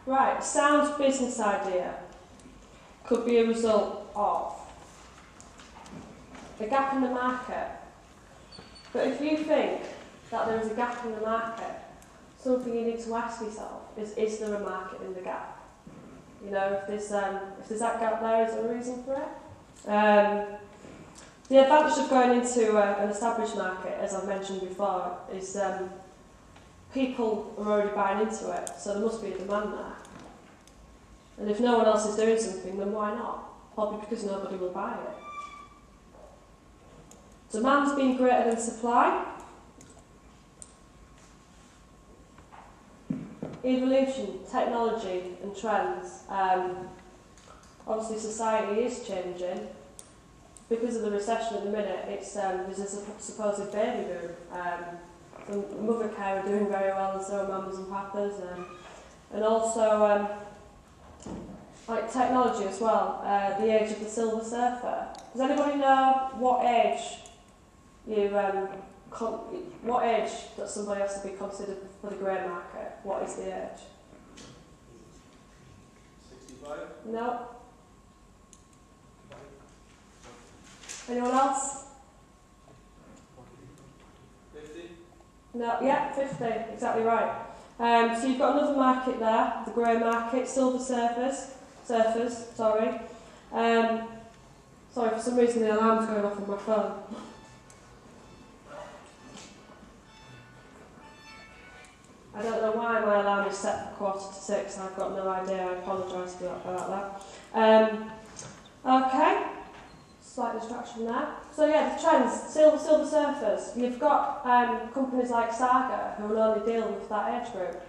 Right, sound business idea could be a result of a gap in the market. But if you think that there is a gap in the market, something you need to ask yourself is there a market in the gap? You know, if there's that gap there, is there a reason for it? The advantage of going into an established market, as I've mentioned before, is people are already buying into it, so there must be a demand there. And if no one else is doing something, then why not? Probably because nobody will buy it. Demand's been greater than supply. Evolution, technology and trends. Obviously society is changing. Because of the recession at the minute, there's a supposed baby boom. The mother care are doing very well, and so are mamas and papas. And also like technology as well, the age of the silver surfer. Does anybody know what age what age that somebody has to be considered for the grey market? What is the age? 65? No. Anyone else? 50? No, yeah, 50, exactly right. So you've got another market there, the grey market, silver surfers, sorry. Sorry, for some reason the alarm's going off on my phone. I don't know why my alarm is set for 6:15, I've got no idea, I apologise about that. Okay, slight distraction there. So yeah, the trends, silver surfers. You've got companies like Saga who will only deal with that age group.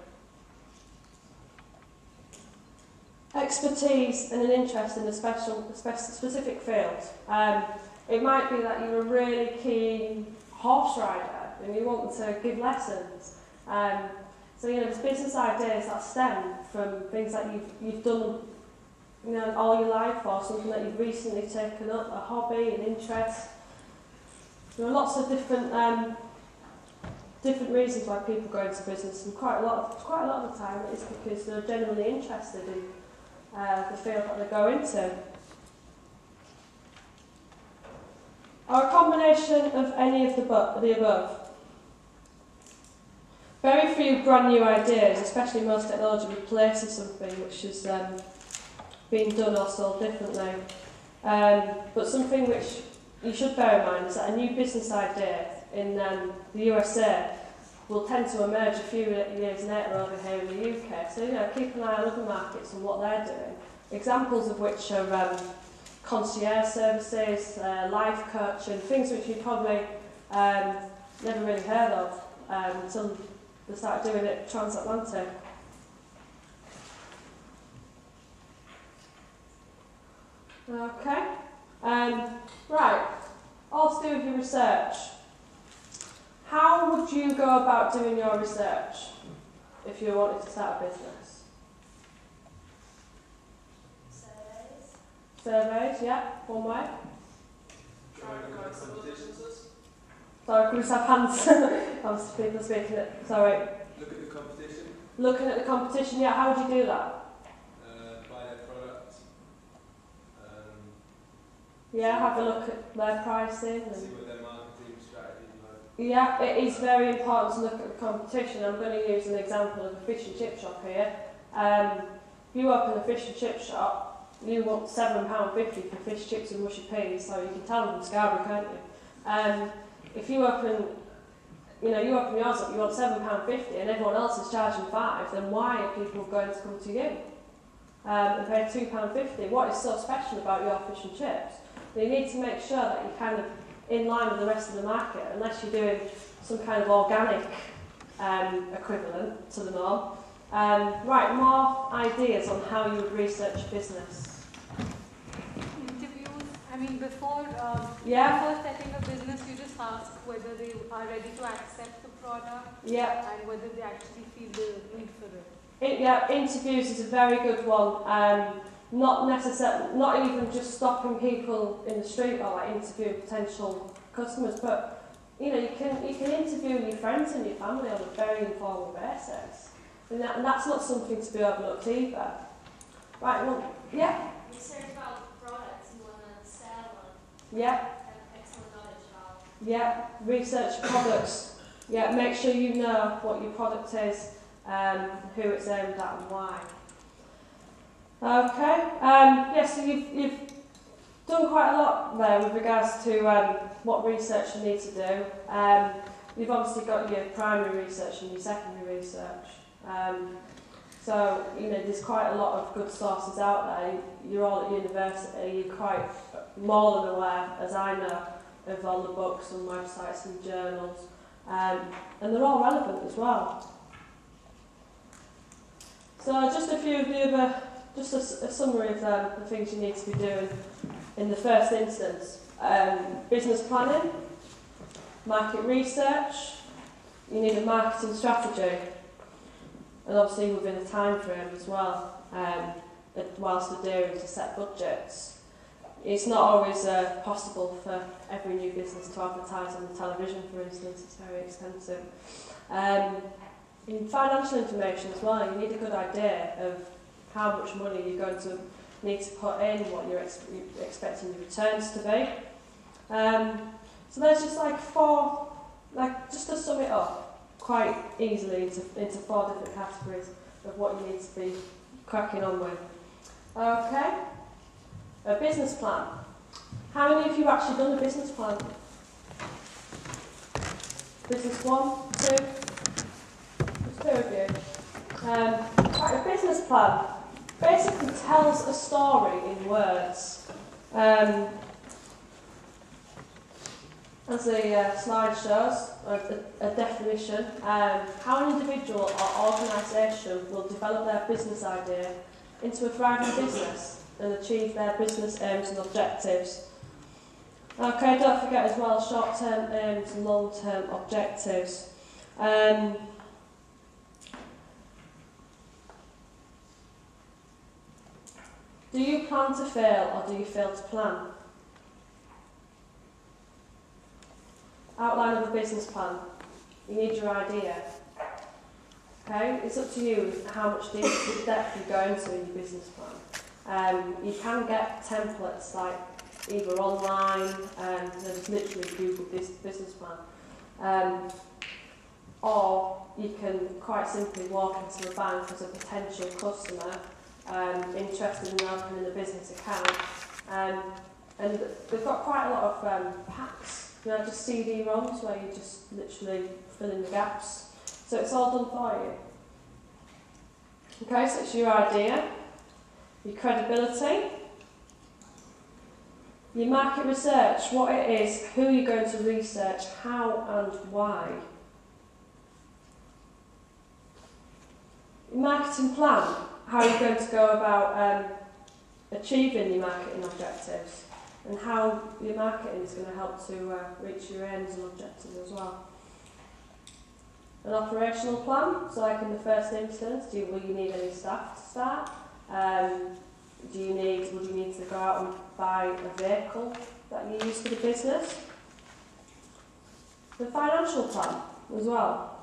Expertise and an interest in a specific field. It might be that you're a really keen horse rider and you want to give lessons. So you know, there's business ideas that stem from things that you've done, you know, all your life, or something that you've recently taken up, a hobby, an interest. There are lots of different reasons why people go into business, and quite a lot of the time it's because they're genuinely interested in the field that they go into. Or a combination of any of the above. Very few brand new ideas, especially most technology, replaces something which has been done or sold differently. But something which you should bear in mind is that a new business idea in the USA will tend to emerge a few years later over here in the UK. So you know, keep an eye on other markets and what they're doing. Examples of which are concierge services, life coaching, things which you probably never really heard of until they started doing it transatlantic. Okay, right, all to do with your research. How would you go about doing your research if you wanted to start a business? Surveys, yeah, one way. Sorry, can we just have hands? I was people speaking it. Sorry. Look at the competition. Looking at the competition, yeah, how would you do that? Buy their product. Yeah, have a look at their pricing. And see what their marketing strategy is like. Yeah, it is very important to look at the competition. I'm going to use an example of a fish and chip shop here. If you open a fish and chip shop, you want £7.50 for fish, chips and mushy peas, so you can tell them from Scarborough, can't you? If you open yours up, you want £7.50 and everyone else is charging £5, then why are people going to come to you and pay £2.50? What is so special about your fish and chips? You need to make sure that you're kind of in line with the rest of the market, unless you're doing some kind of organic equivalent to the norm. Right, more ideas on how you would research a business. Interviews, I mean, before setting a business, you just ask whether they are ready to accept the product and whether they actually feel the need for it. Interviews is a very good one. Not even just stopping people in the street or like interviewing potential customers, but you know, you can interview your friends and your family on a very informal basis. And that's not something to be overlooked either. Right, well, yeah? Research about products you want to sell or Yeah. have excellent knowledge about. Yeah, research products. Yeah, make sure you know what your product is, who it's aimed at and why. Okay, yeah, so you've done quite a lot there with regards to what research you need to do. You've obviously got your primary research and your secondary research. So, you know, there's quite a lot of good sources out there. You're all at university, you're quite more than aware, as I know, of all the books and websites and journals. And they're all relevant as well. So just a few of the other, just a summary of the things you need to be doing in the first instance. Business planning, market research, you need a marketing strategy, and obviously within a time frame as well, whilst adhering to set budgets. It's not always possible for every new business to advertise on the television, for instance. It's very expensive. In financial information as well, you need a good idea of how much money you're going to need to put in, what you're expecting your returns to be. So there's just like four, just to sum it up quite easily into four different categories of what you need to be cracking on with. Okay. A business plan. How many of you have actually done a business plan? Business 1, 2? There's 2 of you. Right, a business plan basically tells a story in words. As the slide shows, a definition, how an individual or organisation will develop their business idea into a thriving business and achieve their business aims and objectives. Okay, don't forget as well short-term aims and long-term objectives. Do you plan to fail or do you fail to plan? Outline of a business plan. You need your idea. Okay, it's up to you how much depth you go into in your business plan. You can get templates like either online and just literally Google this business plan, or you can quite simply walk into a bank as a potential customer interested in opening a business account, and they've got quite a lot of packs, just CD-ROMs where you just literally fill in the gaps. So it's all done for you. Okay, so it's your idea, your credibility, your market research, what it is, who you're going to research, how and why. Your marketing plan, how you're going to go about achieving your marketing objectives and how your marketing is going to help to reach your aims and objectives as well. An operational plan, so like in the first instance, will you need any staff to start? Would you need to go out and buy a vehicle that you use for the business? The financial plan as well.